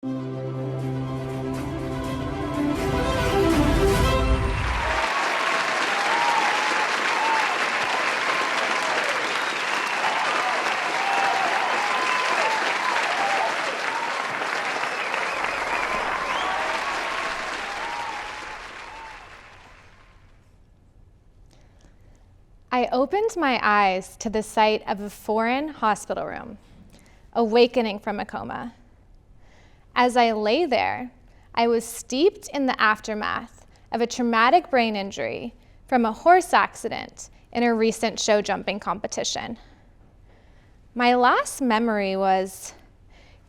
I opened my eyes to the sight of a foreign hospital room, awakening from a coma. As I lay there, I was steeped in the aftermath of a traumatic brain injury from a horse accident in a recent show jumping competition. My last memory was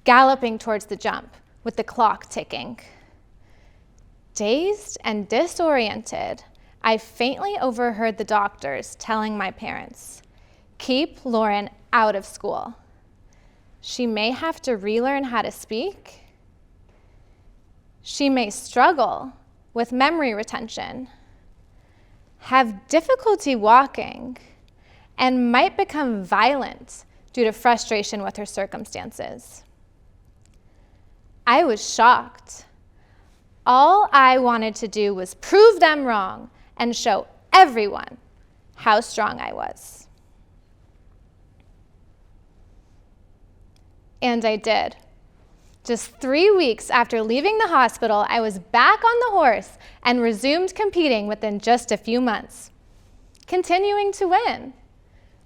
galloping towards the jump with the clock ticking. Dazed and disoriented, I faintly overheard the doctors telling my parents, "Keep Lauren out of school. She may have to relearn how to speak. She may struggle with memory retention, have difficulty walking, and might become violent due to frustration with her circumstances." I was shocked. All I wanted to do was prove them wrong and show everyone how strong I was. And I did. Just 3 weeks after leaving the hospital, I was back on the horse and resumed competing within just a few months, continuing to win.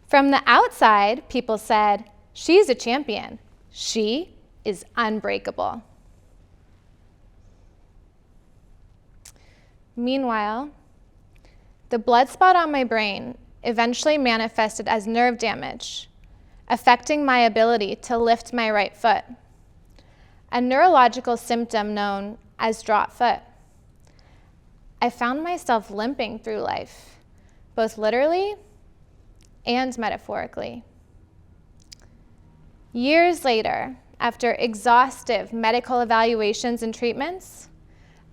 From the outside, people said, "She's a champion. She is unbreakable." Meanwhile, the blood spot on my brain eventually manifested as nerve damage, affecting my ability to lift my right foot, a neurological symptom known as drop foot. I found myself limping through life, both literally and metaphorically. Years later, after exhaustive medical evaluations and treatments,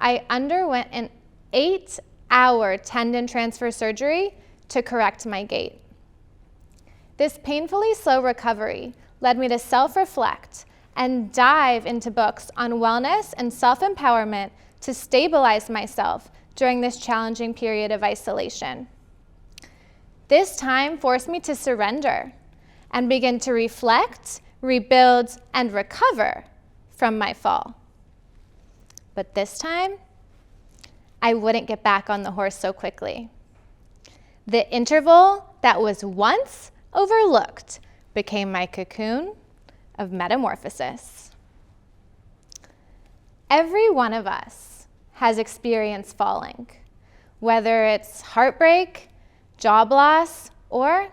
I underwent an 8-hour tendon transfer surgery to correct my gait. This painfully slow recovery led me to self-reflect and dive into books on wellness and self-empowerment to stabilize myself during this challenging period of isolation. This time forced me to surrender and begin to reflect, rebuild, and recover from my fall. But this time, I wouldn't get back on the horse so quickly. The interval that was once overlooked became my cocoon of metamorphosis. Every one of us has experienced falling, whether it's heartbreak, job loss, or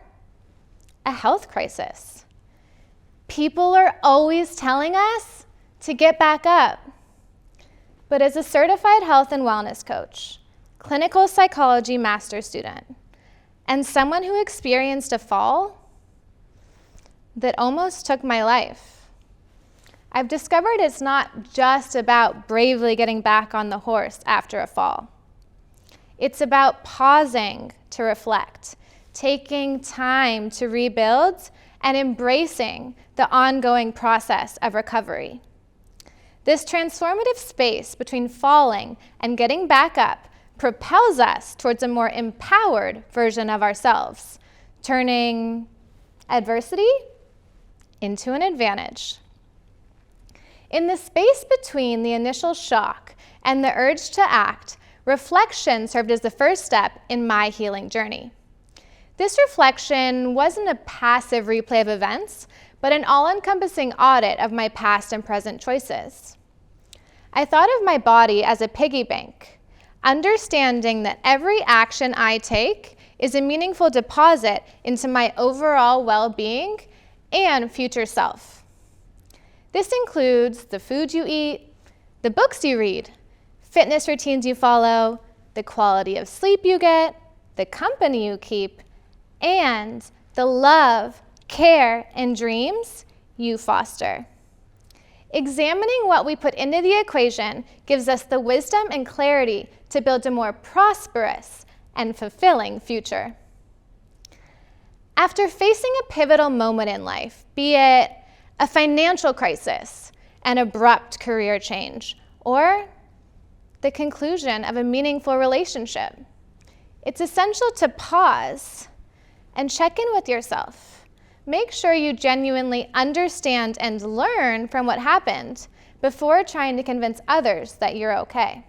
a health crisis. People are always telling us to get back up. But as a certified health and wellness coach, clinical psychology master's student, and someone who experienced a fall that almost took my life, I've discovered it's not just about bravely getting back on the horse after a fall. It's about pausing to reflect, taking time to rebuild, and embracing the ongoing process of recovery. This transformative space between falling and getting back up propels us towards a more empowered version of ourselves, turning adversity into an advantage. In the space between the initial shock and the urge to act, reflection served as the first step in my healing journey. This reflection wasn't a passive replay of events, but an all-encompassing audit of my past and present choices. I thought of my body as a piggy bank, understanding that every action I take is a meaningful deposit into my overall well-being and future self. This includes the food you eat, the books you read, fitness routines you follow, the quality of sleep you get, the company you keep, and the love, care, and dreams you foster. Examining what we put into the equation gives us the wisdom and clarity to build a more prosperous and fulfilling future. After facing a pivotal moment in life, be it a financial crisis, an abrupt career change, or the conclusion of a meaningful relationship. It's essential to pause and check in with yourself. Make sure you genuinely understand and learn from what happened before trying to convince others that you're okay.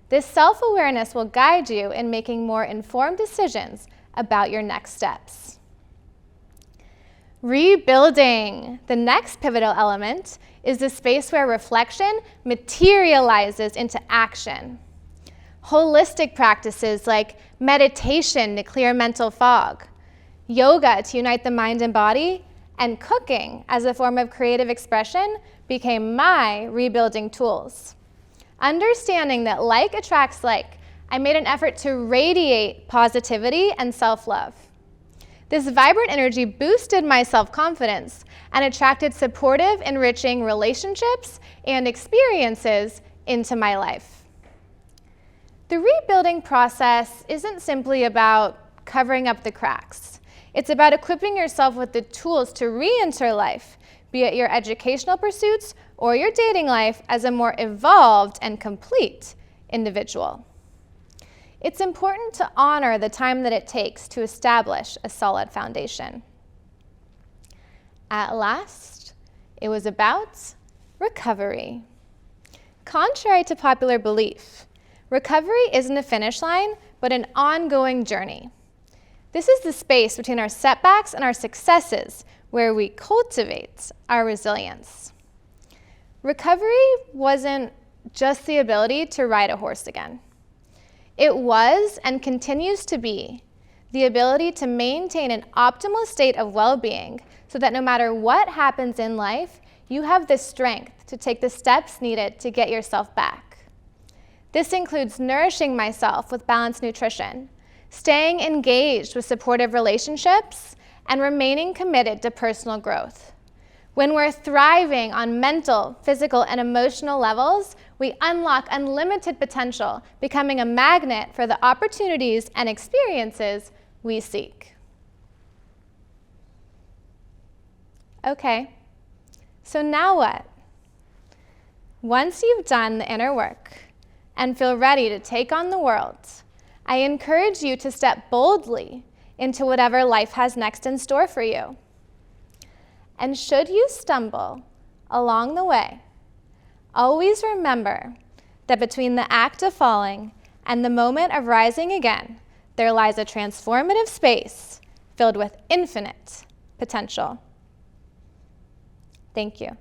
This self-awareness will guide you in making more informed decisions about your next steps. Rebuilding. The next pivotal element is the space where reflection materializes into action. Holistic practices like meditation to clear mental fog, yoga to unite the mind and body, and cooking as a form of creative expression became my rebuilding tools. Understanding that like attracts like, I made an effort to radiate positivity and self-love. This vibrant energy boosted my self-confidence and attracted supportive, enriching relationships and experiences into my life. The rebuilding process isn't simply about covering up the cracks. It's about equipping yourself with the tools to re-enter life, be it your educational pursuits or your dating life, as a more evolved and complete individual. It's important to honor the time that it takes to establish a solid foundation. At last, it was about recovery. Contrary to popular belief, recovery isn't a finish line, but an ongoing journey. This is the space between our setbacks and our successes where we cultivate our resilience. Recovery wasn't just the ability to ride a horse again. It was and continues to be the ability to maintain an optimal state of well-being so that no matter what happens in life, you have the strength to take the steps needed to get yourself back. This includes nourishing myself with balanced nutrition, staying engaged with supportive relationships, and remaining committed to personal growth. When we're thriving on mental, physical, and emotional levels, we unlock unlimited potential, becoming a magnet for the opportunities and experiences we seek. Okay, so now what? Once you've done the inner work and feel ready to take on the world, I encourage you to step boldly into whatever life has next in store for you. And should you stumble along the way, always remember that between the act of falling and the moment of rising again, there lies a transformative space filled with infinite potential. Thank you.